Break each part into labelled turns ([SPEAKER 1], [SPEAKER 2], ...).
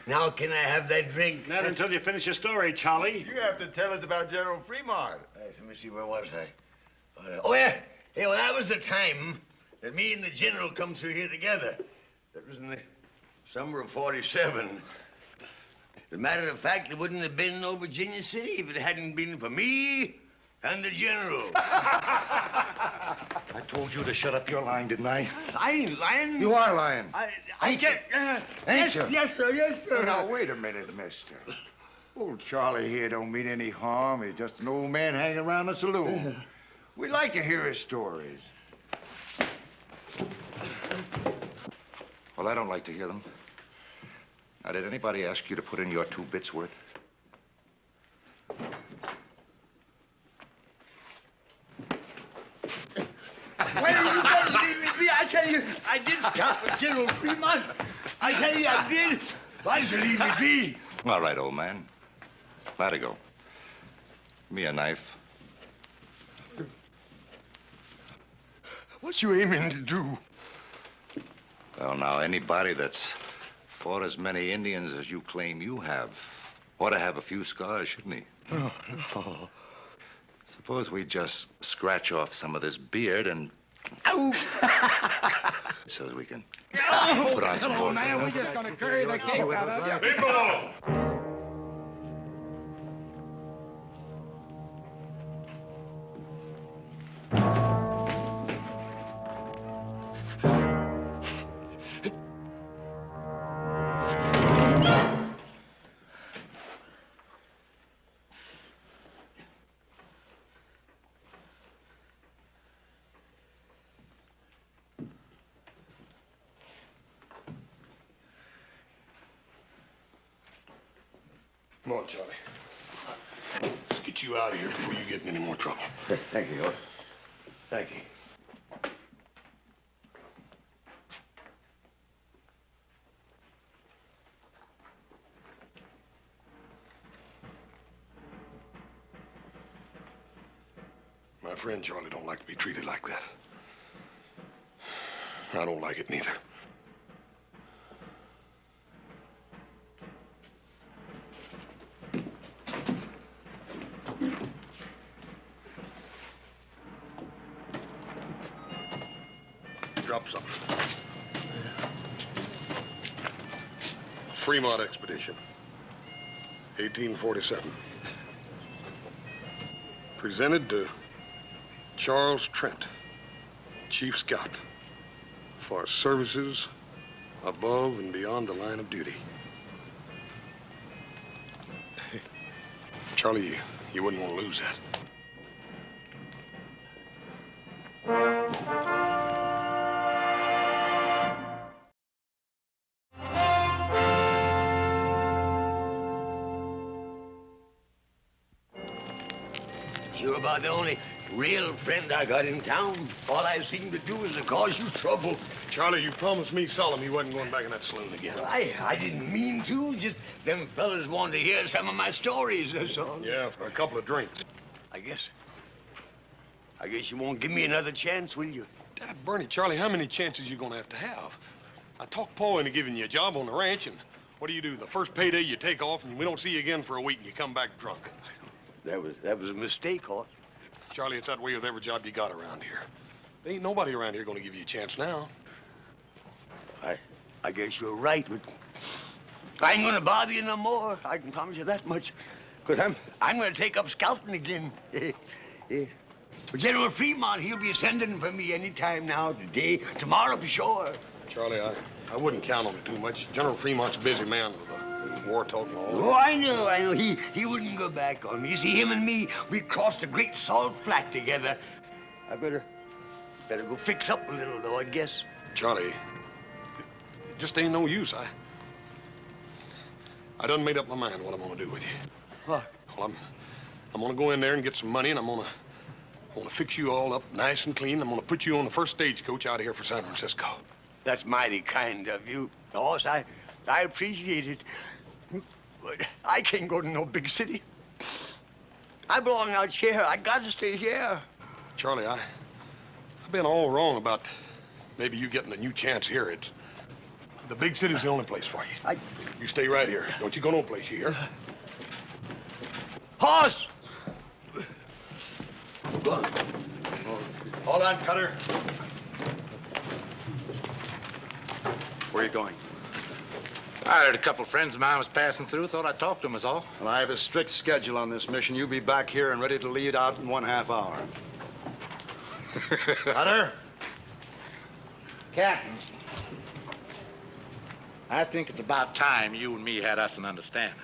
[SPEAKER 1] Now can I have that drink?
[SPEAKER 2] Not until you finish your story, Charlie.
[SPEAKER 3] You have to tell us about General Fremont.
[SPEAKER 1] Let me see, where was I? Oh, yeah. Hey, well, that was the time that me and the General come through here together. That was in the summer of '47. As a matter of fact, it wouldn't have been no Virginia City if it hadn't been for me and the General.
[SPEAKER 3] I told you to shut up your lying, didn't I?
[SPEAKER 1] I ain't lying.
[SPEAKER 3] You are lying.
[SPEAKER 1] Ain't you?
[SPEAKER 3] Ain't you?
[SPEAKER 1] Yes, sir, yes, sir.
[SPEAKER 3] Now, wait a minute, mister. Old Charlie here don't mean any harm. He's just an old man hanging around the saloon. We like to hear his stories. Well, I don't like to hear them. Now, did anybody ask you to put in your 2 bits worth?
[SPEAKER 1] Where are you going to leave me be? I tell you, I did scout for General Fremont. I tell you, I did. Why did you leave me be?
[SPEAKER 3] All right, old man. Let it go. Give me a knife.
[SPEAKER 1] What you aiming to do?
[SPEAKER 3] Well, now, anybody that's fought as many Indians as you claim you have ought to have a few scars, shouldn't he?
[SPEAKER 1] Oh, no.
[SPEAKER 3] Suppose we just scratch off some of this beard and...
[SPEAKER 1] Ow!
[SPEAKER 3] So as we can
[SPEAKER 1] Oh,
[SPEAKER 3] put on some more.
[SPEAKER 4] Man, we're just gonna carry the cake out of you.
[SPEAKER 2] People! Come on, Charlie. Let's get you out of here before you get in any more trouble.
[SPEAKER 1] Thank you, Lord. Thank you.
[SPEAKER 2] My friend Charlie don't like to be treated like that. I don't like it neither. Drop something. Fremont Expedition, 1847. Presented to Charles Trent, Chief Scout, for services above and beyond the line of duty. Charlie, you wouldn't want to lose that.
[SPEAKER 1] You're about the only real friend I got in town. All I seem to do is to cause you trouble.
[SPEAKER 2] Charlie, you promised me solemn you wasn't going back in that saloon again.
[SPEAKER 1] Well, I didn't mean to. Just them fellas wanted to hear some of my stories, that's all.
[SPEAKER 2] Yeah, for a couple of drinks.
[SPEAKER 1] I guess you won't give me another chance, will you?
[SPEAKER 2] Dad, Bernie, Charlie, how many chances you gonna have? I talked Paul into giving you a job on the ranch, and what do? The first payday you take off, and we don't see you again for a week, and you come back drunk.
[SPEAKER 1] That was a mistake, Hort.
[SPEAKER 2] Charlie, it's that way with every job you got around here. There ain't nobody around here gonna give you a chance now.
[SPEAKER 1] I guess you're right, but I ain't gonna bother you no more. I can promise you that much. Because I'm gonna take up scouting again. General Fremont, he'll be sending for me any time now, today, tomorrow for sure.
[SPEAKER 2] Charlie, I wouldn't count on it too much. General Fremont's a busy man with war talk and all that.
[SPEAKER 1] Oh, I know. He wouldn't go back on me. You see, him and me, we crossed the Great Salt Flat together. I better go fix up a little, though, I guess.
[SPEAKER 2] Charlie, it just ain't no use. I done made up my mind what I'm gonna do with you.
[SPEAKER 1] What?
[SPEAKER 2] Well, I'm gonna go in there and get some money, and I'm gonna fix you all up nice and clean. I'm gonna put you on the first stagecoach out of here for San Francisco.
[SPEAKER 1] That's mighty kind of you, boss. I appreciate it. But I can't go to no big city. I belong out here. I got to stay here.
[SPEAKER 2] Charlie, I've been all wrong about maybe you getting a new chance here. The big city's the only place for you. You stay right here. Don't you go no place, you hear?
[SPEAKER 1] Horse!
[SPEAKER 5] Hold on, Cutter. Where are you going?
[SPEAKER 6] I heard a couple of friends of mine was passing through. Thought I'd talk to them is all.
[SPEAKER 5] Well, I have a strict schedule on this mission. You'll be back here and ready to lead out in 1/2 hour. Cutter?
[SPEAKER 6] Captain, I think it's about time you and me had us an understanding.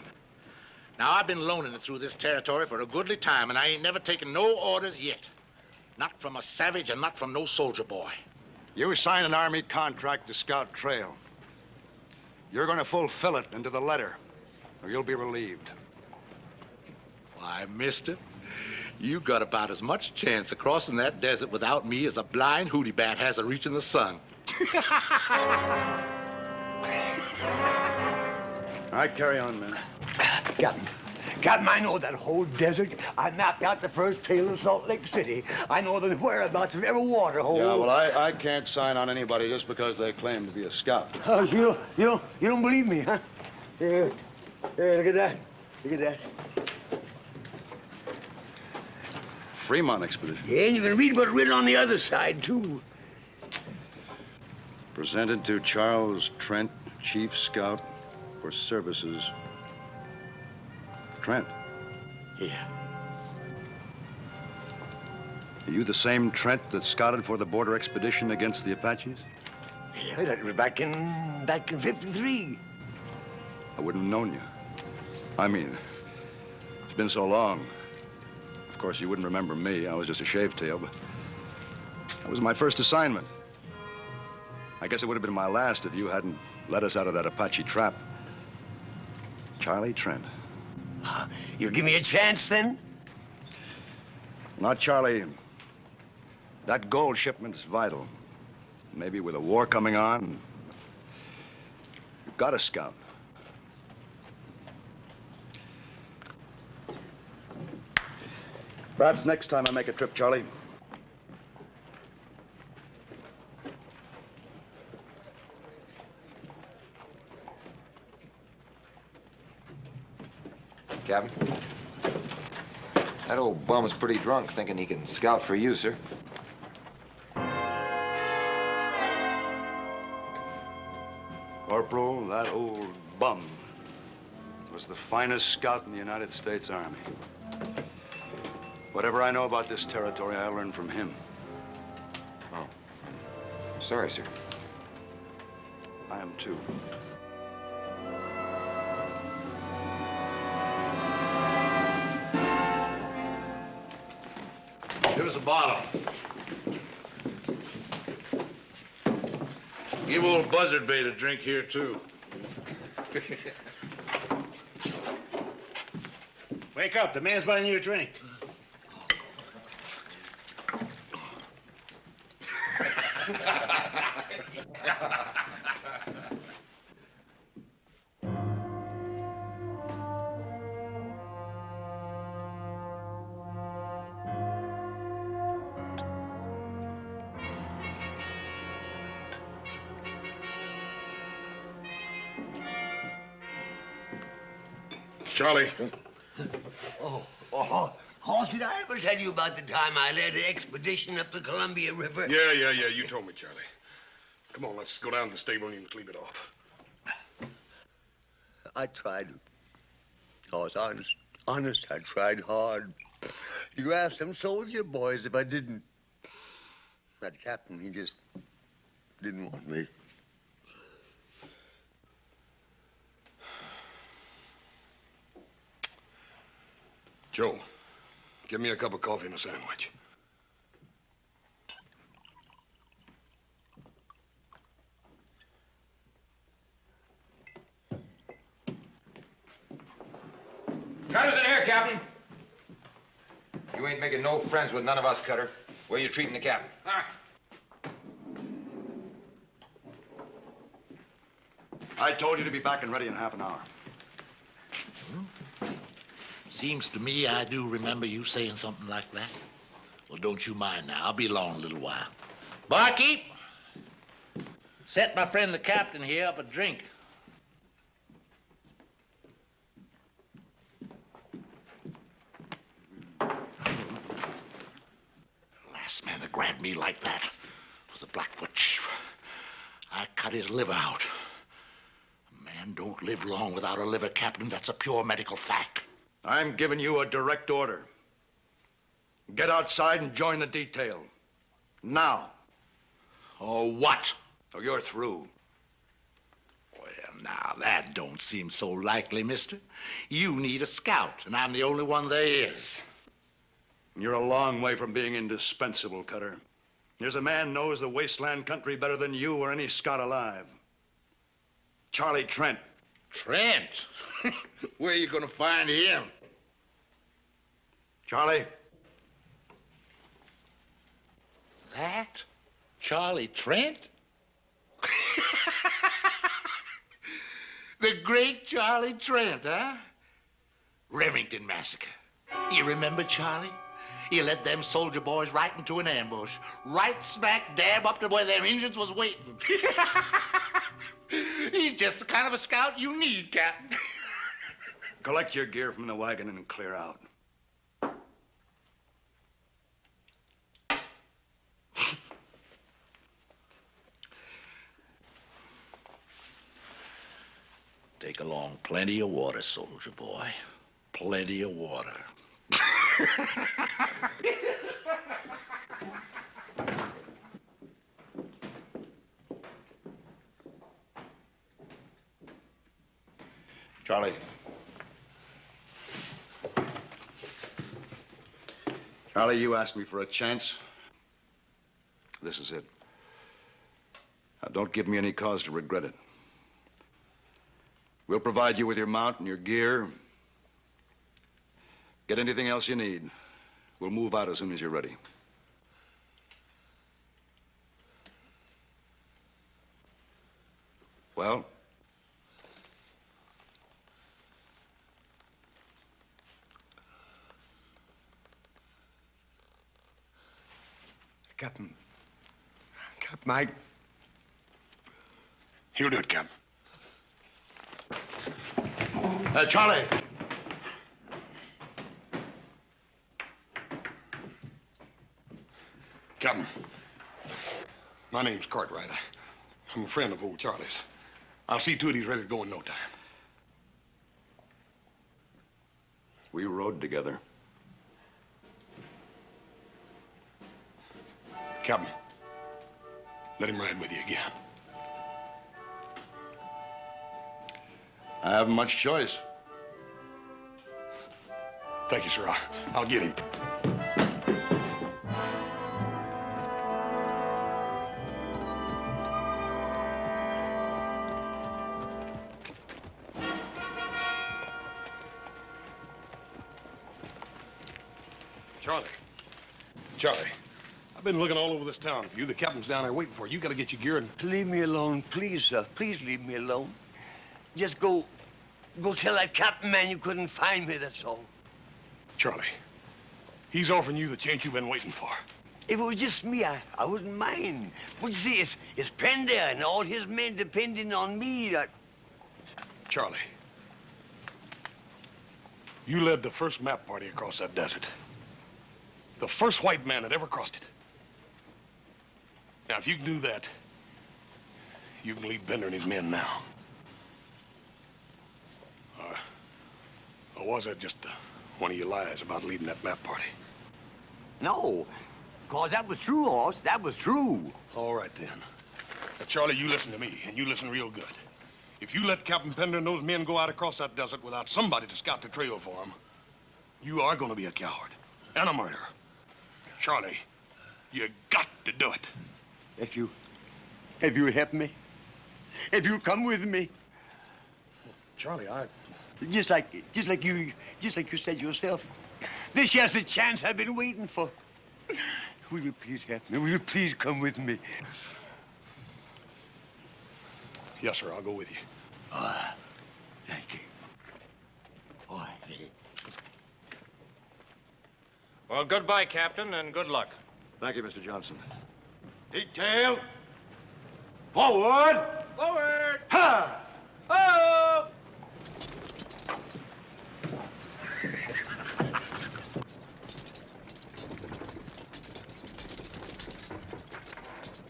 [SPEAKER 6] Now, I've been loaning it through this territory for a goodly time, and I ain't never taken no orders yet. Not from a savage and not from no soldier boy.
[SPEAKER 5] You signed an Army contract to scout trail. You're going to fulfill it into the letter, or you'll be relieved.
[SPEAKER 6] Why, mister, you got about as much chance of crossing that desert without me as a blind hootie bat has of reaching the sun.
[SPEAKER 5] All right, carry on, man.
[SPEAKER 1] Captain, I know that whole desert. I mapped out the first trail in Salt Lake City. I know the whereabouts of every water hole.
[SPEAKER 5] Yeah, well, I can't sign on anybody just because they claim to be a scout.
[SPEAKER 1] You don't believe me, huh? Here, look at that. Look at that.
[SPEAKER 5] Fremont expedition.
[SPEAKER 1] Yeah, and you can read what's written on the other side, too.
[SPEAKER 5] Presented to Charles Trent, Chief Scout for Services. Trent.
[SPEAKER 1] Yeah.
[SPEAKER 5] Are you the same Trent that scouted for the border expedition against the Apaches?
[SPEAKER 1] Yeah, that was back in 53.
[SPEAKER 5] I wouldn't have known you. I mean, it's been so long. Of course, you wouldn't remember me. I was just a shavetail, but that was my first assignment. I guess it would have been my last if you hadn't let us out of that Apache trap. Charlie Trent.
[SPEAKER 1] You'll give me a chance, then?
[SPEAKER 5] Not Charlie. That gold shipment's vital. Maybe with a war coming on, you've got to scout. Perhaps next time I make a trip, Charlie.
[SPEAKER 7] Captain, that old bum's pretty drunk thinking he can scout for you, sir.
[SPEAKER 5] Corporal, that old bum was the finest scout in the United States Army. Whatever I know about this territory, I learned from him.
[SPEAKER 7] Oh. I'm sorry, sir.
[SPEAKER 5] I am too.
[SPEAKER 6] Give us a bottle. Give old Buzzard Bait a drink here, too.
[SPEAKER 8] Wake up. The man's buying you a drink.
[SPEAKER 2] Charlie.
[SPEAKER 1] Hoss, did I ever tell you about the time I led an expedition up the Columbia River?
[SPEAKER 2] Yeah. You told me, Charlie. Come on, let's go down to the stable and you can sleep it off.
[SPEAKER 1] I tried. Hoss, honest, I tried hard. You asked them soldier boys if I didn't. That captain, he just didn't want me.
[SPEAKER 2] Joe, give me a cup of coffee and a sandwich.
[SPEAKER 7] Cutter's in here, Captain. You ain't making no friends with none of us, Cutter. Where you treating the captain?
[SPEAKER 5] I told you to be back and ready in half an hour.
[SPEAKER 6] Seems to me I do remember you saying something like that. Well, don't you mind now. I'll be along a little while. Barkeep, Set my friend the captain here up a drink. Last man that grabbed me like that was the Blackfoot chief. I cut his liver out. A man don't live long without a liver, Captain. That's a pure medical fact.
[SPEAKER 5] I'm giving you a direct order. Get outside and join the detail. Now.
[SPEAKER 6] Or what?
[SPEAKER 5] Or you're through.
[SPEAKER 6] Well, now, that don't seem so likely, mister. You need a scout, and I'm the only one there is.
[SPEAKER 5] You're a long way from being indispensable, Cutter. There's a man knows the wasteland country better than you or any scout alive. Charlie Trent.
[SPEAKER 6] Trent? Where are you going to find him?
[SPEAKER 5] Charlie?
[SPEAKER 6] That? Charlie Trent? The great Charlie Trent, huh? Remington Massacre. You remember Charlie? He led them soldier boys right into an ambush. Right smack dab up to where them Indians was waiting. He's just the kind of a scout you need, Captain.
[SPEAKER 5] Collect your gear from the wagon and clear out.
[SPEAKER 6] Take along plenty of water, soldier boy. Plenty of water.
[SPEAKER 5] Charlie. Charlie, you asked me for a chance. This is it. Now, don't give me any cause to regret it. We'll provide you with your mount and your gear. Get anything else you need. We'll move out as soon as you're ready. Well?
[SPEAKER 3] Captain, Mike.
[SPEAKER 2] He'll do it, Captain.
[SPEAKER 5] Charlie!
[SPEAKER 2] Captain, my name's Cartwright. I'm a friend of old Charlie's. I'll see to it he's ready to go in no time.
[SPEAKER 5] We rode together.
[SPEAKER 2] Captain, let him ride with you again.
[SPEAKER 5] I haven't much choice.
[SPEAKER 2] Thank you, sir. I'll get him. Charlie, I've been looking all over this town for you. The captain's down there waiting for you. You got to get your gear and...
[SPEAKER 1] Leave me alone, please, sir. Please leave me alone. Just go tell that captain man you couldn't find me, that's all.
[SPEAKER 2] Charlie, he's offering you the chance you've been waiting for.
[SPEAKER 1] If it was just me, I wouldn't mind. But you see, it's Pender and all his men depending on me.
[SPEAKER 2] Charlie, you led the first map party across that desert. The first white man that ever crossed it. Now, if you can do that, you can lead Bender and his men now. Or was that just one of your lies about leading that map party?
[SPEAKER 1] No, cause that was true, Hoss. That was true.
[SPEAKER 2] All right, then. Now, Charlie, you listen to me, and you listen real good. If you let Captain Pender and those men go out across that desert without somebody to scout the trail for them, you are going to be a coward and a murderer. Charlie, you got to do it.
[SPEAKER 1] If you'll help me, if you'll come with me.
[SPEAKER 2] Charlie,
[SPEAKER 1] Just like you said yourself. This here's the chance I've been waiting for. Will you please help me? Will you please come with me?
[SPEAKER 2] Yes, sir, I'll go with you.
[SPEAKER 1] Thank you. All right.
[SPEAKER 9] Well, goodbye, Captain, and good luck.
[SPEAKER 5] Thank you, Mr. Johnson.
[SPEAKER 1] Detail,
[SPEAKER 3] Forward!
[SPEAKER 4] Forward!
[SPEAKER 3] Ha!
[SPEAKER 4] Oh!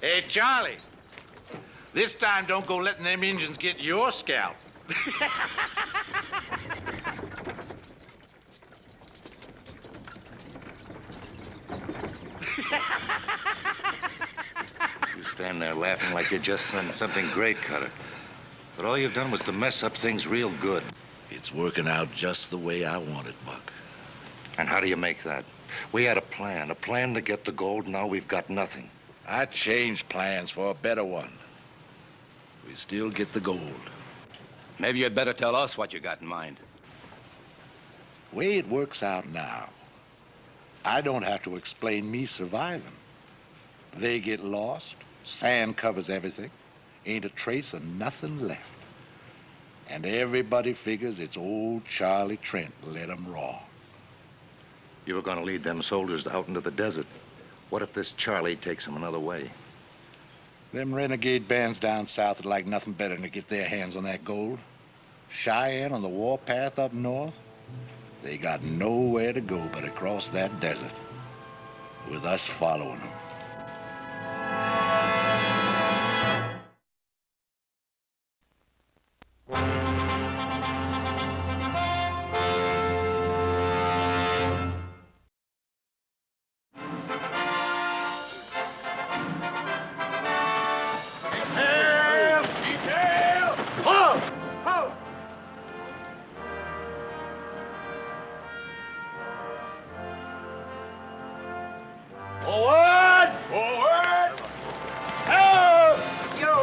[SPEAKER 6] Hey, Charlie. This time don't go letting them Indians get your scalp.
[SPEAKER 10] You stand there laughing like you just done something great, Cutter. But all you've done was to mess up things real good.
[SPEAKER 6] It's working out just the way I want it, Buck.
[SPEAKER 10] And how do you make that? We had a plan to get the gold. Now we've got nothing.
[SPEAKER 6] I changed plans for a better one. We still get the gold.
[SPEAKER 11] Maybe you'd better tell us what you got in mind.
[SPEAKER 6] Way it works out now, I don't have to explain me surviving. They get lost, sand covers everything, ain't a trace of nothing left. And everybody figures it's old Charlie Trent led 'em wrong.
[SPEAKER 10] You were going to lead them soldiers out into the desert. What if this Charlie takes them another way?
[SPEAKER 6] Them renegade bands down south would like nothing better than to get their hands on that gold. Cheyenne on the warpath up north, they got nowhere to go but across that desert, with us following them.
[SPEAKER 3] Forward! Forward! Help! Yo!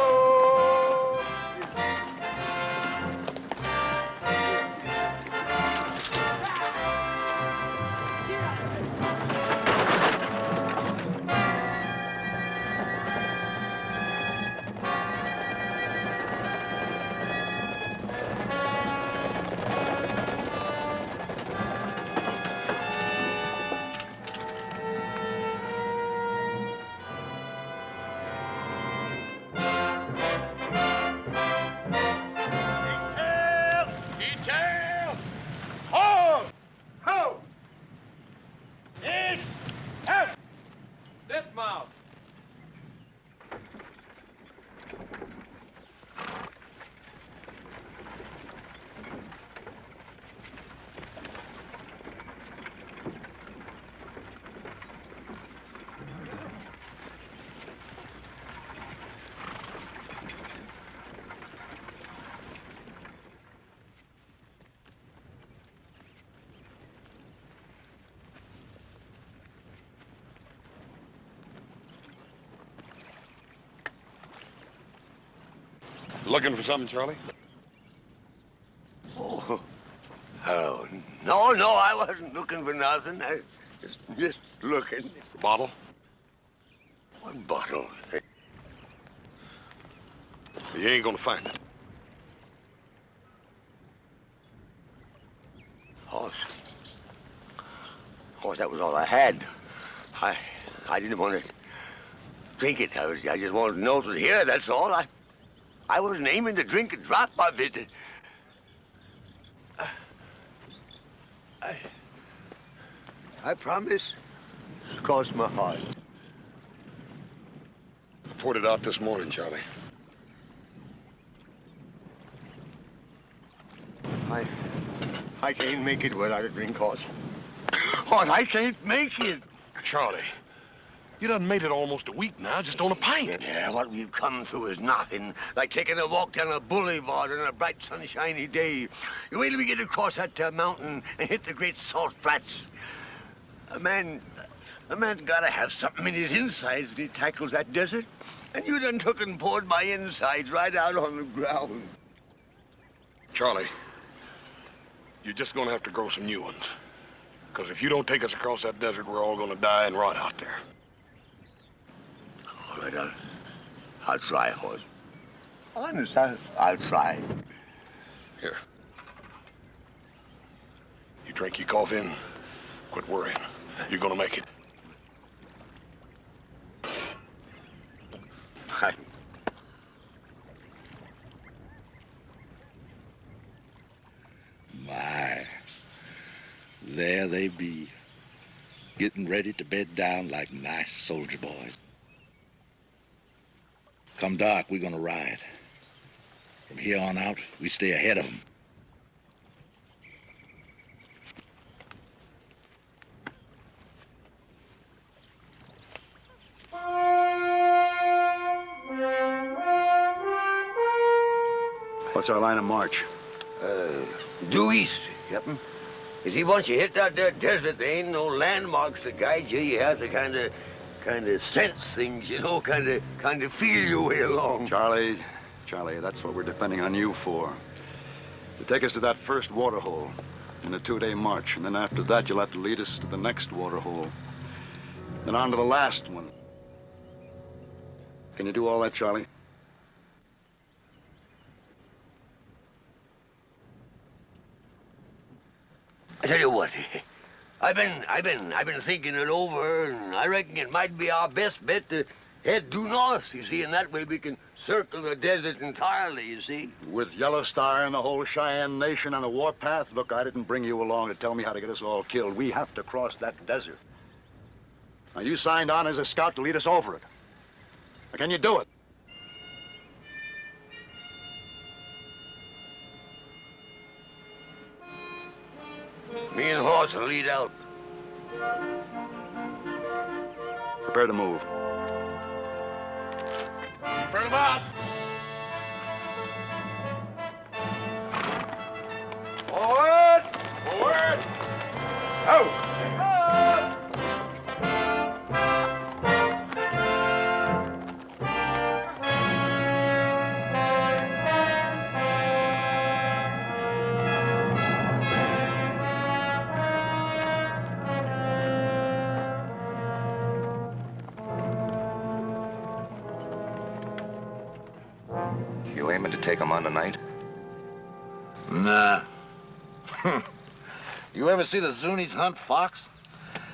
[SPEAKER 4] Detail! Hold! Hold! East! Out! Dismount!
[SPEAKER 2] Looking for something, Charlie?
[SPEAKER 1] Oh, no, I wasn't looking for nothing. I just looking.
[SPEAKER 2] Bottle?
[SPEAKER 1] What bottle?
[SPEAKER 2] You ain't gonna find it.
[SPEAKER 1] Horse, that was all I had. I didn't want to drink it. I just wanted to know it was here, that's all. I wasn't aiming to drink a drop of it. I promise. Cross my heart.
[SPEAKER 2] I poured it out this morning, Charlie.
[SPEAKER 1] I can't make it without a drink, Horse. Horse, I can't make it.
[SPEAKER 2] Charlie, you done made it almost a week now, just on a pint.
[SPEAKER 1] Yeah, what we've come through is nothing. Like taking a walk down a boulevard on a bright, sunshiny day. You wait till we get across that mountain and hit the great salt flats. A man's gotta have something in his insides when he tackles that desert. And you done took and poured my insides right out on the ground.
[SPEAKER 2] Charlie, you're just gonna have to grow some new ones. Because if you don't take us across that desert, we're all gonna die and rot out there.
[SPEAKER 1] All right, I'll try, Horse. Honest, I'll try.
[SPEAKER 2] Here. You drink your coffee and quit worrying. You're gonna make it.
[SPEAKER 6] they be, getting ready to bed down like nice soldier boys. Come dark, we're gonna ride. From here on out, we stay ahead of them.
[SPEAKER 5] What's our line of march?
[SPEAKER 1] Due east, Captain. You see, once you hit that there desert, there ain't no landmarks to guide you. You have to kind of sense things, you know, kind of feel your way along.
[SPEAKER 5] Charlie, that's what we're depending on you for. To take us to that first water hole in a 2-day march, and then after that, you'll have to lead us to the next water hole. Then on to the last one. Can you do all that, Charlie?
[SPEAKER 1] I tell you what, I've been thinking it over, and I reckon it might be our best bet to head due north, you see, and that way we can circle the desert entirely, you see.
[SPEAKER 5] With Yellow Star and the whole Cheyenne Nation on the warpath? Look, I didn't bring you along to tell me how to get us all killed. We have to cross that desert. Now, you signed on as a scout to lead us over it. Now, can you do it?
[SPEAKER 1] Me and Horse will lead out.
[SPEAKER 5] Prepare to move.
[SPEAKER 4] Bring them out.
[SPEAKER 3] Forward! Forward! Out!
[SPEAKER 10] You aiming to take them on tonight?
[SPEAKER 6] Nah. You ever see the Zuni's hunt fox?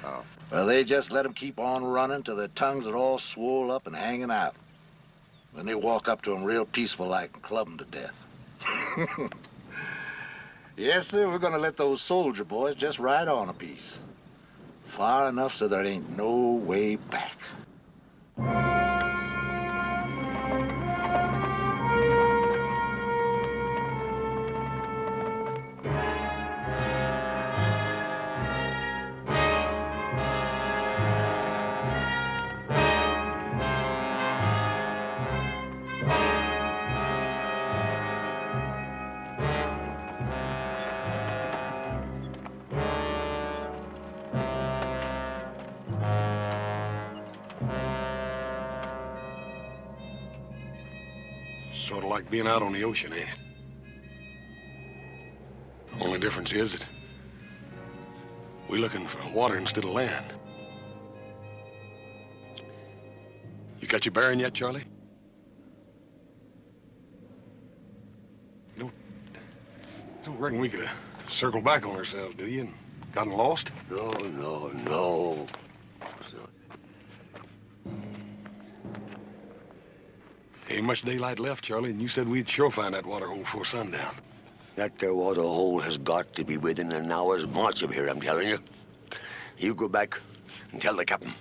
[SPEAKER 10] Oh.
[SPEAKER 6] Well, they just let them keep on running till their tongues are all swole up and hanging out. Then they walk up to them real peaceful like and club them to death. Yes, sir, we're gonna let those soldier boys just ride on a piece. Far enough so there ain't no way back.
[SPEAKER 2] Sort of like being out on the ocean, ain't it? Only difference is that we're looking for water instead of land. You got your bearing yet, Charlie? You don't reckon we could have circled back on ourselves, do you, and gotten lost?
[SPEAKER 1] No.
[SPEAKER 2] Ain't much daylight left, Charlie, and you said we'd sure find that water hole before sundown.
[SPEAKER 1] That there water hole has got to be within an hour's march of here, I'm telling you. You go back and tell the captain.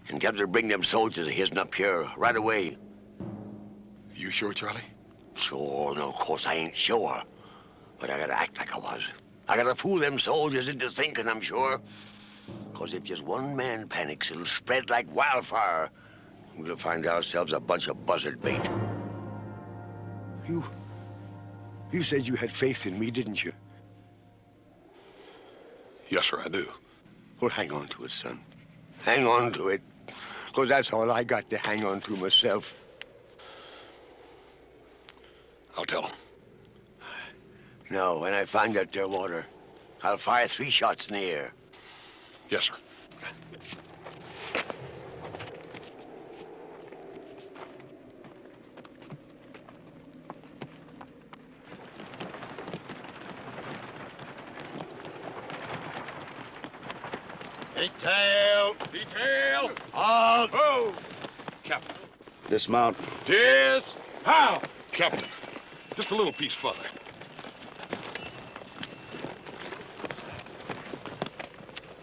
[SPEAKER 1] And tell him to bring them soldiers of his up here right away.
[SPEAKER 2] You sure, Charlie?
[SPEAKER 1] Sure, no, of course I ain't sure. But I gotta act like I was. I gotta fool them soldiers into thinking I'm sure. 'Cause if just one man panics, it'll spread like wildfire. We'll find ourselves a bunch of buzzard bait. You said you had faith in me, didn't you?
[SPEAKER 2] Yes, sir, I do.
[SPEAKER 1] Well, hang on to it, son. Hang on to it. 'Cause that's all I got to hang on to myself.
[SPEAKER 2] I'll tell him.
[SPEAKER 1] Now, when I find that there water, I'll fire 3 shots in the air.
[SPEAKER 2] Yes, sir.
[SPEAKER 4] Detail! Detail! Halt! Ho!
[SPEAKER 2] Captain.
[SPEAKER 5] Dismount.
[SPEAKER 4] How?
[SPEAKER 2] Captain, just a little piece further.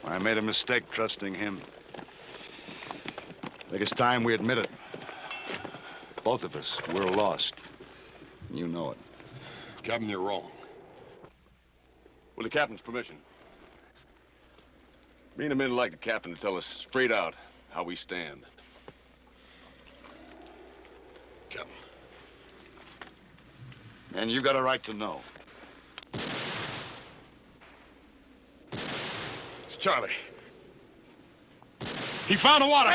[SPEAKER 5] I made a mistake trusting him. I think it's time we admit it. Both of us, we're lost. You know it.
[SPEAKER 2] Captain, you're wrong.
[SPEAKER 4] With the captain's permission. Me and the men would like the captain to tell us straight out how we stand.
[SPEAKER 2] Captain.
[SPEAKER 5] And you got a right to know.
[SPEAKER 2] It's Charlie. He found the water.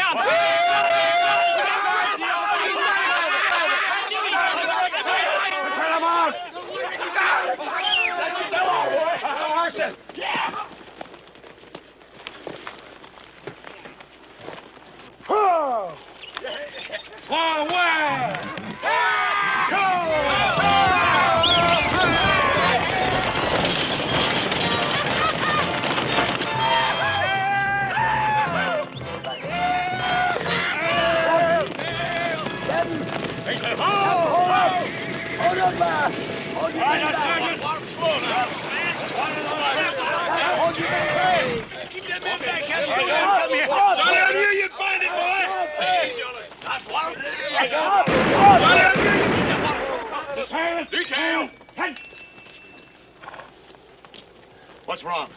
[SPEAKER 5] What's wrong?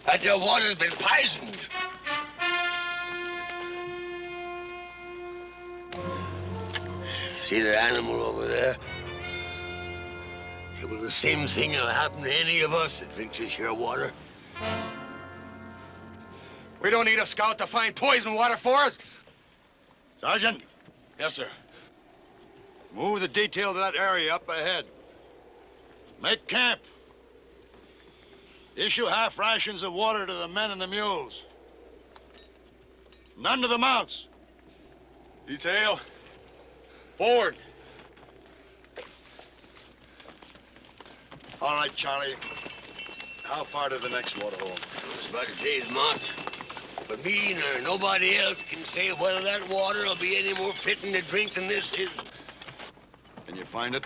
[SPEAKER 1] That the water's been poisoned. See the animal over there? It was the same thing that'll happen to any of us that drinks this here water.
[SPEAKER 11] We don't need a scout to find poison water for us.
[SPEAKER 5] Sergeant,
[SPEAKER 2] Yes, sir.
[SPEAKER 5] move the detail to that area up ahead. Make camp. Issue half rations of water to the men and the mules. None to the mounts.
[SPEAKER 4] Detail. Forward.
[SPEAKER 5] All right, Charlie. How far to the next water hole?
[SPEAKER 1] It's about a day's march. But me nor nobody else can say whether that water will be any more fitting to drink than this is.
[SPEAKER 5] Can you find it?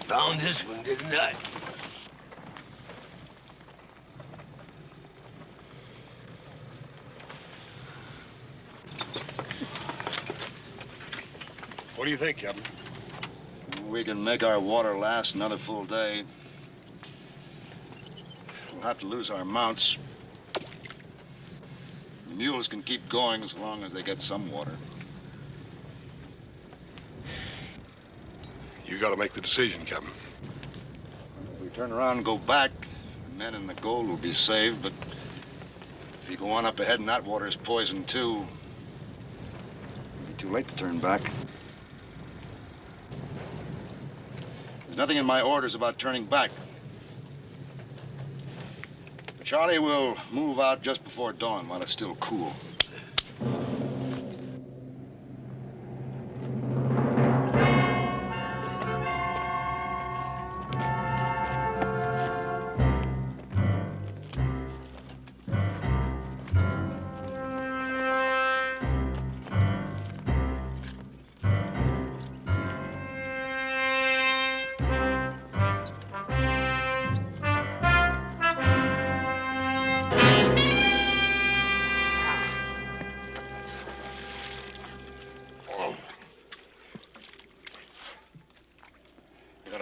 [SPEAKER 1] Found this one, didn't I?
[SPEAKER 2] What do you think, Captain?
[SPEAKER 5] We can make our water last another full day. We'll have to lose our mounts. The mules can keep going as long as they get some water.
[SPEAKER 2] You gotta make the decision, Captain.
[SPEAKER 5] If we turn around and go back, the men and the gold will be saved, but if you go on up ahead and that water is poisoned too, it'll be too late to turn back. There's nothing in my orders about turning back. But Charlie will move out just before dawn while it's still cool.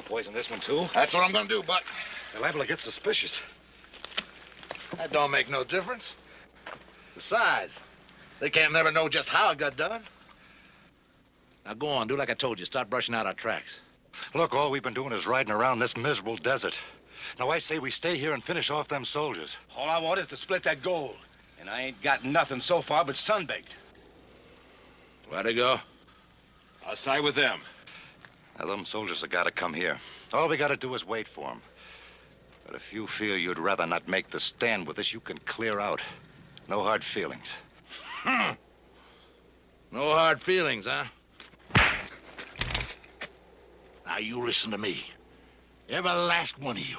[SPEAKER 10] Poison this one, too?
[SPEAKER 6] That's what I'm gonna do, Buck.
[SPEAKER 10] They're liable to get suspicious.
[SPEAKER 6] That don't make no difference. Besides, they can't never know just how it got done. Now go on, do like I told you. Start brushing out our tracks.
[SPEAKER 10] Look, all we've been doing is riding around this miserable desert. Now, I say we stay here and finish off them soldiers.
[SPEAKER 11] All I want is to split that gold. And I ain't got nothing so far but sunbaked.
[SPEAKER 6] Where'd he go?
[SPEAKER 4] I'll side with them.
[SPEAKER 10] Now, them soldiers have got to come here. All we got to do is wait for them. But if you feel you'd rather not make the stand with us, you can clear out. No hard feelings.
[SPEAKER 6] No hard feelings, huh? Now, you listen to me. Every last one of you.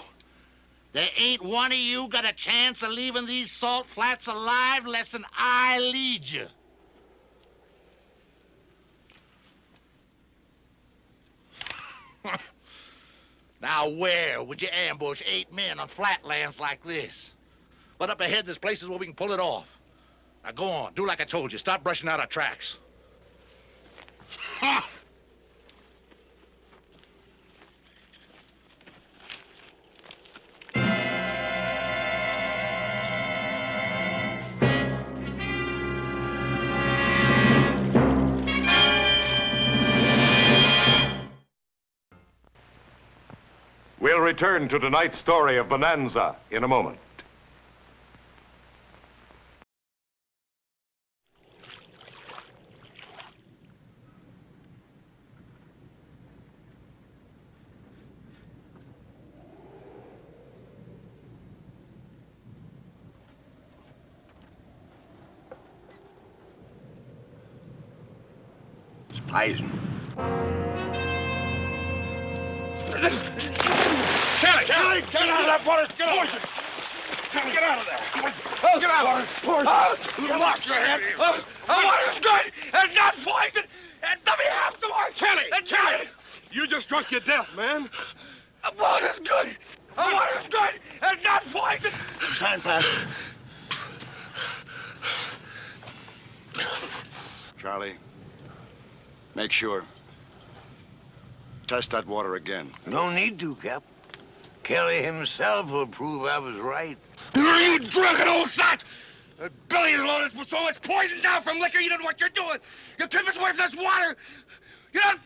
[SPEAKER 6] There ain't one of you got a chance of leaving these salt flats alive less than I lead you. Now, where would you ambush 8 men on flatlands like this? But up ahead, there's places where we can pull it off. Now go on. Do like I told you. Stop brushing out our tracks. Ha!
[SPEAKER 12] We'll return to tonight's story of Bonanza in a moment.
[SPEAKER 1] It's poison.
[SPEAKER 2] Kelly, get out of that water! Get out! Get out of there! Get out! Poison! Lock your head!
[SPEAKER 11] The water's good! It's not poison! And let me have some more!
[SPEAKER 2] Kelly! You just drunk your death, man.
[SPEAKER 11] The water's good! The water's good! It's not poison!
[SPEAKER 1] Stand fast.
[SPEAKER 5] Charlie, make sure. Test that water again.
[SPEAKER 1] No need to, Cap. Kelly himself will prove I was right.
[SPEAKER 11] You drunken old sot! The belly is loaded with so much poison down from liquor, you don't know what you're doing. You keep us away from this water. You don't...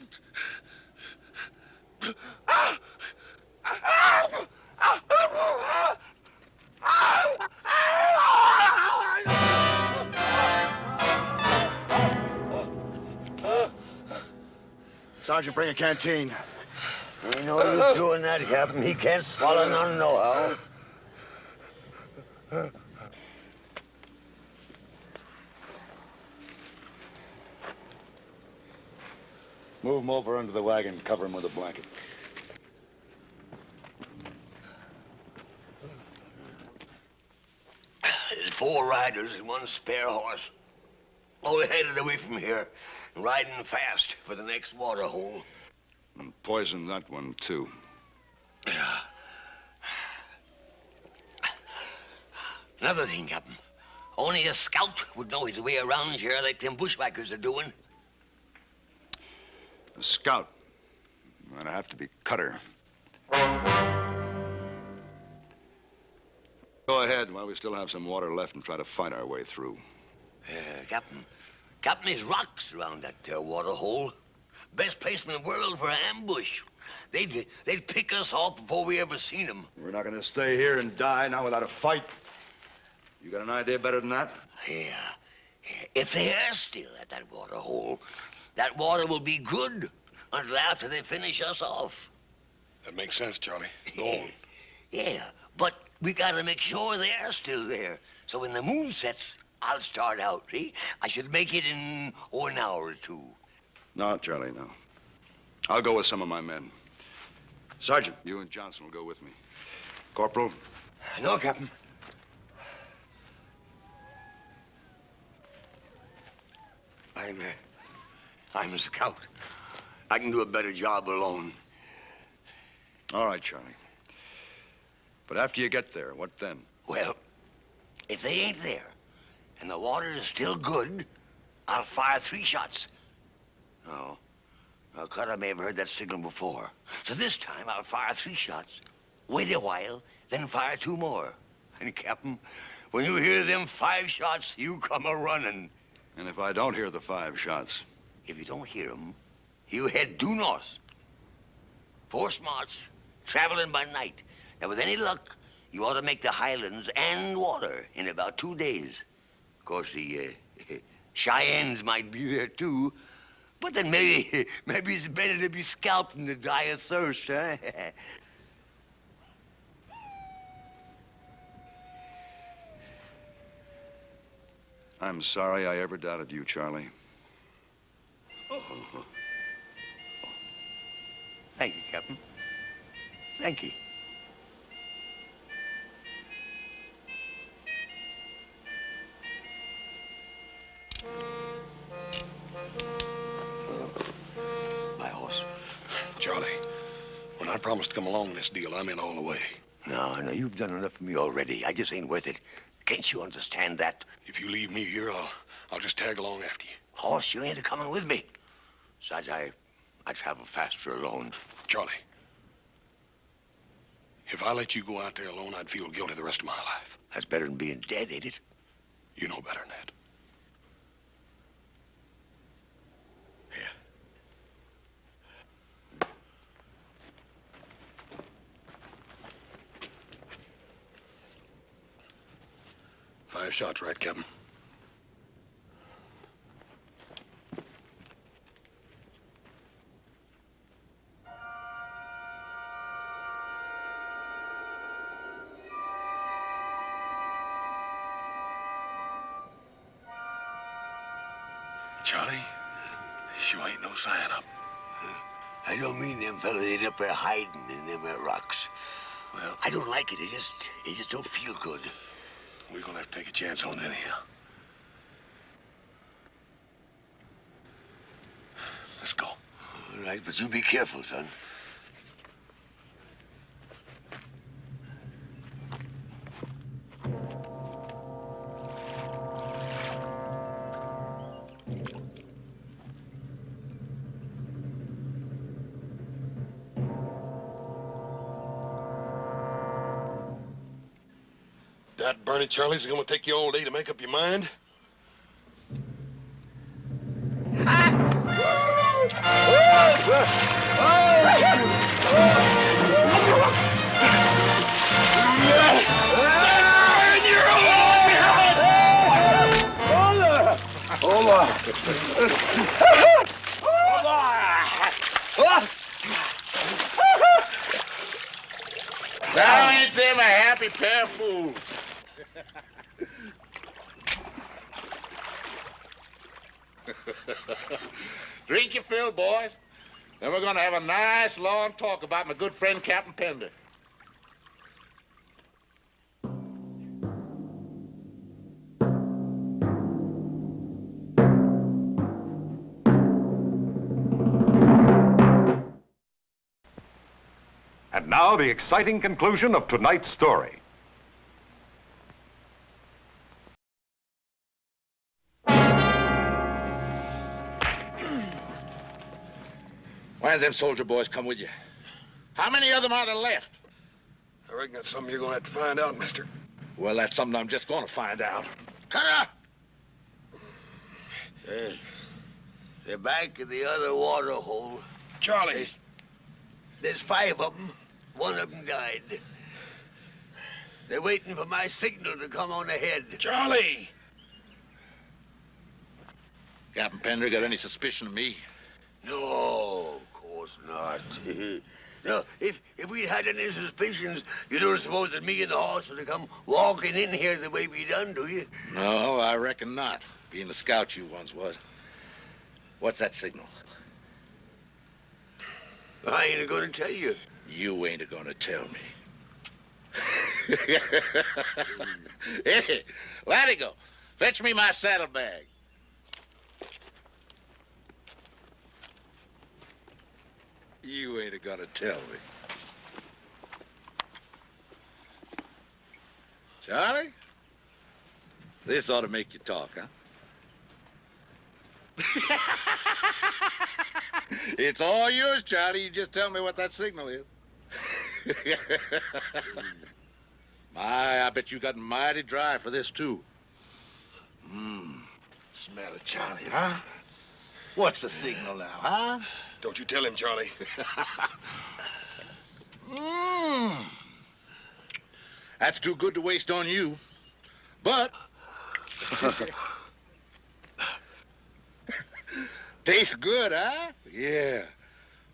[SPEAKER 5] Sergeant, bring a canteen.
[SPEAKER 1] Ain't no use doing that, Captain. He can't swallow none nohow.
[SPEAKER 5] Move him over under the wagon. Cover him with a blanket.
[SPEAKER 1] There's 4 riders and 1 spare horse. All headed away from here, riding fast for the next water hole.
[SPEAKER 5] And poison that one, too.
[SPEAKER 1] Another thing, Captain. Only a scout would know his way around here like them bushwhackers are doing.
[SPEAKER 5] A scout. That'd have to be Cutter. Go ahead while we still have some water left and try to fight our way through.
[SPEAKER 1] Captain, there's rocks around that there water hole. Best place in the world for an ambush. They'd pick us off before we ever seen them.
[SPEAKER 5] We're not going to stay here and die now without a fight. You got an idea better than that?
[SPEAKER 1] Yeah. If they are still at that water hole, that water will be good until after they finish us off.
[SPEAKER 2] That makes sense, Charlie. Go on.
[SPEAKER 1] Yeah, but we gotta make sure they are still there. So when the moon sets, I'll start out, see? I should make it in an hour or 2.
[SPEAKER 5] No, Charlie, no. I'll go with some of my men. Sergeant, you and Johnson will go with me. Corporal?
[SPEAKER 1] No, Captain. I'm a scout. I can do a better job alone.
[SPEAKER 5] All right, Charlie. But after you get there, what then?
[SPEAKER 1] Well, if they ain't there and the water is still good, I'll fire 3 shots. No. Now, Cutter may have heard that signal before. So this time I'll fire 3 shots, wait a while, then fire 2 more. And, Captain, when you hear them 5 shots, you come a-running.
[SPEAKER 5] And if I don't hear the 5 shots?
[SPEAKER 1] If you don't hear them, you head due north. 4 smarts, traveling by night. Now, with any luck, you ought to make the highlands and water in about 2 days. Of course, the Cheyennes might be there, too. But then maybe it's better to be scalped than to die of thirst, huh?
[SPEAKER 5] I'm sorry I ever doubted you, Charlie.
[SPEAKER 1] Oh. Thank you, Captain. Thank you. My horse.
[SPEAKER 2] Charlie, when I promised to come along with this deal, I'm in all the way.
[SPEAKER 1] No, you've done enough for me already. I just ain't worth it. Can't you understand that?
[SPEAKER 2] If you leave me here, I'll just tag along after you.
[SPEAKER 1] Horse, you ain't coming with me. Besides, I travel faster alone.
[SPEAKER 2] Charlie, if I let you go out there alone, I'd feel guilty the rest of my life.
[SPEAKER 1] That's better than being dead, ain't it?
[SPEAKER 2] You know better than that.
[SPEAKER 1] Here.
[SPEAKER 2] 5 shots, right, Captain? Charlie, sure ain't no sign up.
[SPEAKER 1] I don't mean them fellas ain't up there hiding in them there rocks.
[SPEAKER 2] Well,
[SPEAKER 1] I don't like it. It just don't feel good.
[SPEAKER 2] We're gonna have to take a chance on it anyhow. Let's go.
[SPEAKER 1] All right, but you be careful, son.
[SPEAKER 2] That Bernie Charlie's gonna take you all day to make up your mind?
[SPEAKER 6] Now ain't them a happy pair of fools? Drink your fill, boys. Then we're gonna have a nice long talk about my good friend Captain Pender.
[SPEAKER 12] And now the exciting conclusion of tonight's story.
[SPEAKER 6] Why did them soldier boys come with you? How many of them are there left?
[SPEAKER 2] I reckon that's something you're gonna have to find out, mister.
[SPEAKER 6] Well, that's something I'm just gonna find out. Cutter!
[SPEAKER 1] They're back in the other water hole.
[SPEAKER 2] Charlie!
[SPEAKER 1] There's 5 of them. 1 of them died. They're waiting for my signal to come on ahead.
[SPEAKER 2] Charlie!
[SPEAKER 6] Captain Pender got any suspicion of me?
[SPEAKER 1] No, of course not. No, if we'd had any suspicions, you don't suppose that me and the horse would have come walking in here the way we done, do you?
[SPEAKER 6] No, I reckon not. Being the scout you once was. What's that signal?
[SPEAKER 1] I ain't gonna tell you.
[SPEAKER 6] You ain't gonna tell me. Hey, Latigo, fetch me my saddlebag. You ain't gonna tell me. Charlie, this ought to make you talk, huh? It's all yours, Charlie. You just tell me what that signal is. My, I bet you got mighty dry for this, too. Smell it, Charlie, huh? What's the signal now, huh?
[SPEAKER 2] Don't you tell him, Charlie.
[SPEAKER 6] That's too good to waste on you. But... tastes good, huh? Yeah.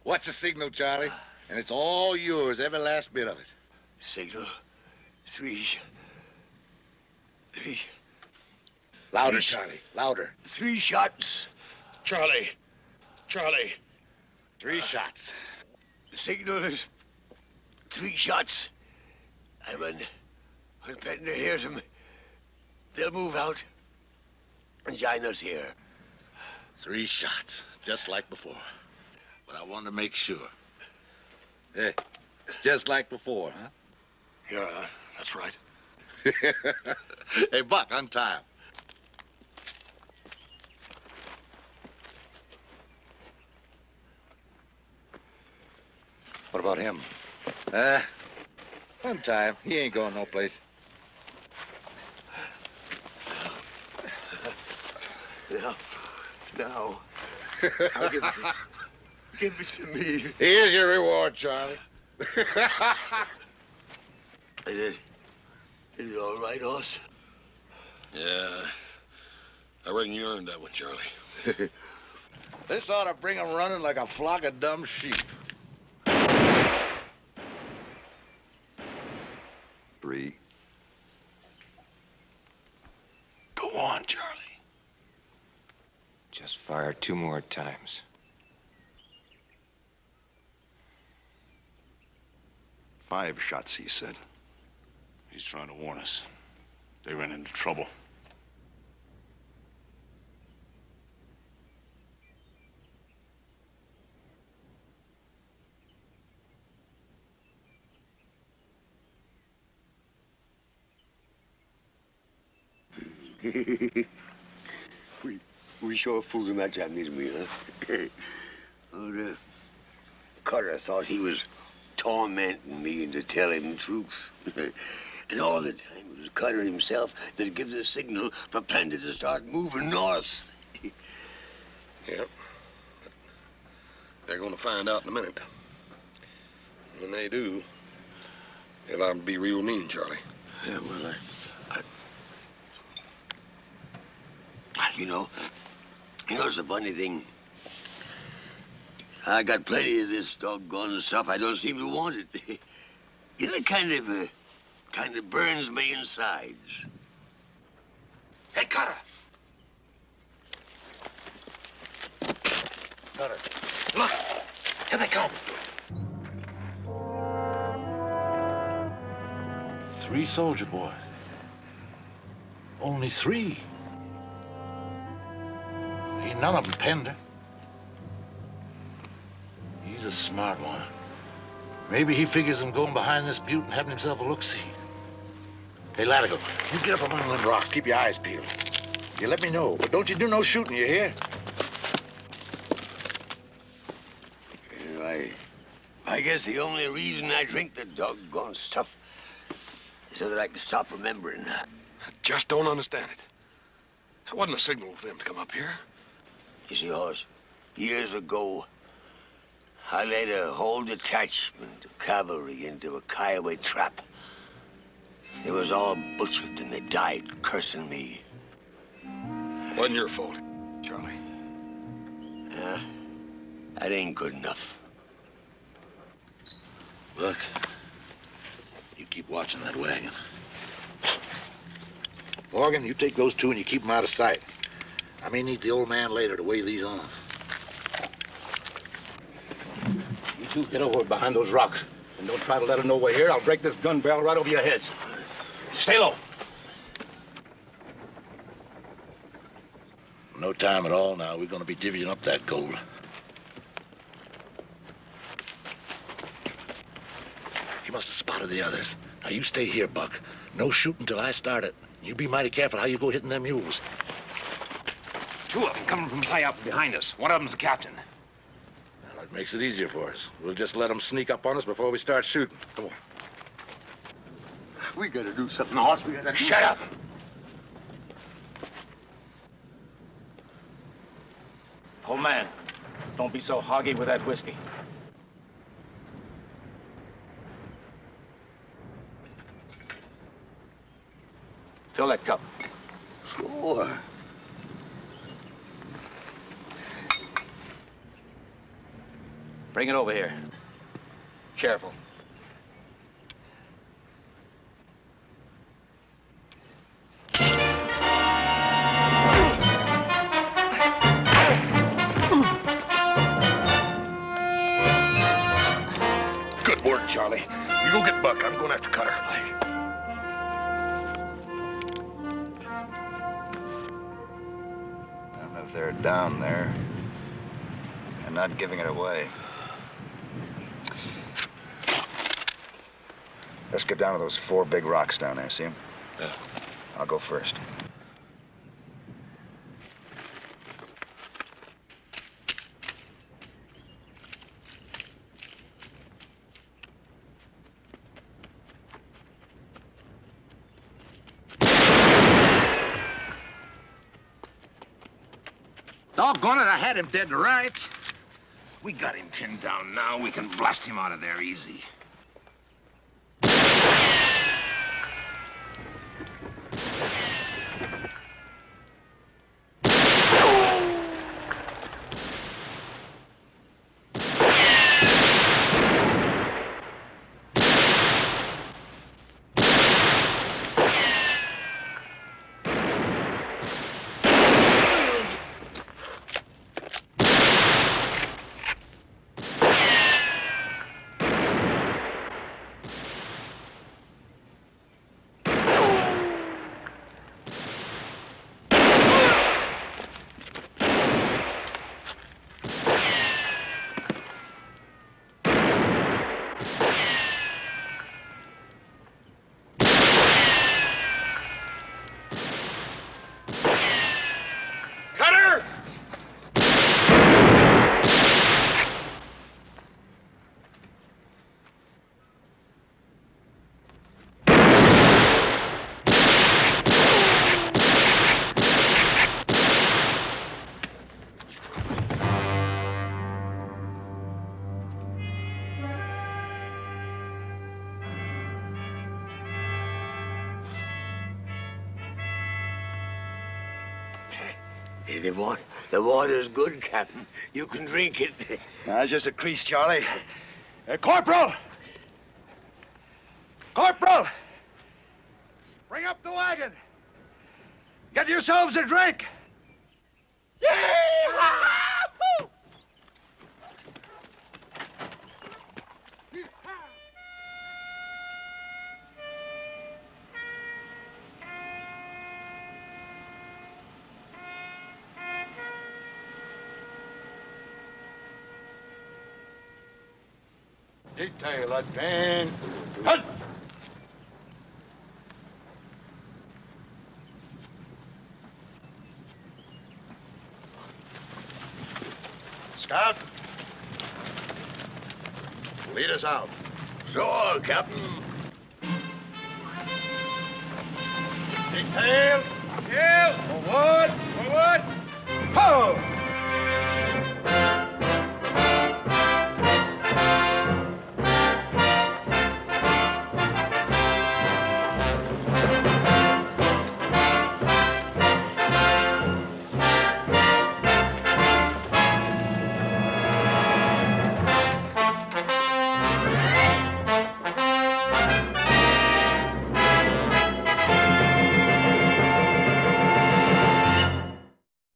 [SPEAKER 6] What's the signal, Charlie? And it's all yours, every last bit of it.
[SPEAKER 1] Signal. 3.
[SPEAKER 6] Louder, Charlie. Louder.
[SPEAKER 1] 3 shots.
[SPEAKER 2] Charlie.
[SPEAKER 6] 3 shots.
[SPEAKER 1] The signal is 3 shots. And when Pender hears them, they'll move out and join us here.
[SPEAKER 6] 3 shots, just like before. But I wanted to make sure. Hey, just like before, huh?
[SPEAKER 2] Yeah, that's right.
[SPEAKER 6] Hey, Buck, untie him.
[SPEAKER 10] What about him?
[SPEAKER 6] Untie him. He ain't going no place.
[SPEAKER 1] Now, I'll give it to me.
[SPEAKER 6] Here's your reward, Charlie.
[SPEAKER 1] Is it all right, Hoss?
[SPEAKER 2] Yeah, I reckon you earned that one, Charlie.
[SPEAKER 6] This ought to bring him running like a flock of dumb sheep.
[SPEAKER 5] 3.
[SPEAKER 2] Go on, Charlie.
[SPEAKER 7] Just fire 2 more times.
[SPEAKER 5] Five shots, he said.
[SPEAKER 2] He's trying to warn us. They ran into trouble.
[SPEAKER 1] we sure fooled him that time, didn't we, huh? Oh, Cutter thought he was tormenting me into telling the truth. And all the time it was Cutter himself that gives the signal for Panda to start moving north.
[SPEAKER 2] Yep. They're gonna find out in a minute. When they do, they'll be real mean, Charlie.
[SPEAKER 1] Yeah, well, you know, it's a funny thing. I got plenty of this doggone stuff. I don't seem to want it. You know, it kind of burns me insides.
[SPEAKER 6] Hey, Cutter!
[SPEAKER 2] Cutter.
[SPEAKER 6] Look! Here they come!
[SPEAKER 13] 3 soldier boys. Only 3. Ain't none of them Pender. He's a smart one. Maybe he figures on going behind this butte and having himself a look-see.
[SPEAKER 6] Hey, Latigo, you get up among them rocks. Keep your eyes peeled. You let me know, but don't you do no shooting, you hear?
[SPEAKER 1] I guess the only reason I drink the doggone stuff is so that I can stop remembering.
[SPEAKER 2] I just don't understand it. That wasn't a signal for them to come up here.
[SPEAKER 1] You see, Hoss, years ago, I led a whole detachment of cavalry into a Kiowa trap. They was all butchered and they died cursing me.
[SPEAKER 2] Wasn't your fault, Charlie.
[SPEAKER 1] Yeah, that ain't good enough.
[SPEAKER 6] Look, you keep watching that wagon. Morgan, you take those 2 and you keep them out of sight. I may need the old man later to weigh these on.
[SPEAKER 13] You 2 get over behind those rocks. And don't try to let them know we're here. I'll break this gun barrel right over your heads. Stay low.
[SPEAKER 6] No time at all now. We're gonna be divvying up that gold. He must have spotted the others. Now you stay here, Buck. No shooting till I start it. You be mighty careful how you go hitting them mules.
[SPEAKER 7] 2 of them coming from high up behind us. One of them's the captain.
[SPEAKER 6] Well, that makes it easier for us. We'll just let them sneak up on us before we start shooting. Come on.
[SPEAKER 1] We gotta do something, Hoss. We gotta
[SPEAKER 6] Shut up!
[SPEAKER 13] Old man, don't be so hoggy with that whiskey. Fill that cup.
[SPEAKER 1] Sure.
[SPEAKER 13] Bring it over here. Careful.
[SPEAKER 2] Good work, Charlie. You go get Buck. I'm going after Cutter.
[SPEAKER 5] And if they're down there and not giving it away. Let's get down to those 4 big rocks down there, see them?
[SPEAKER 10] Yeah.
[SPEAKER 5] I'll go first.
[SPEAKER 6] Doggone it, I had him dead to rights.
[SPEAKER 11] We got him pinned down now. We can blast him out of there easy.
[SPEAKER 1] Hey, the water's good, Captain. You can drink it.
[SPEAKER 5] Nah, it's just a crease, Charlie. Corporal! Corporal! Bring up the wagon. Get yourselves a drink.
[SPEAKER 11] Yee-haw!
[SPEAKER 3] Detail that van. Halt!
[SPEAKER 5] Scout. Lead us out.
[SPEAKER 1] Sure, Captain.
[SPEAKER 3] Detail.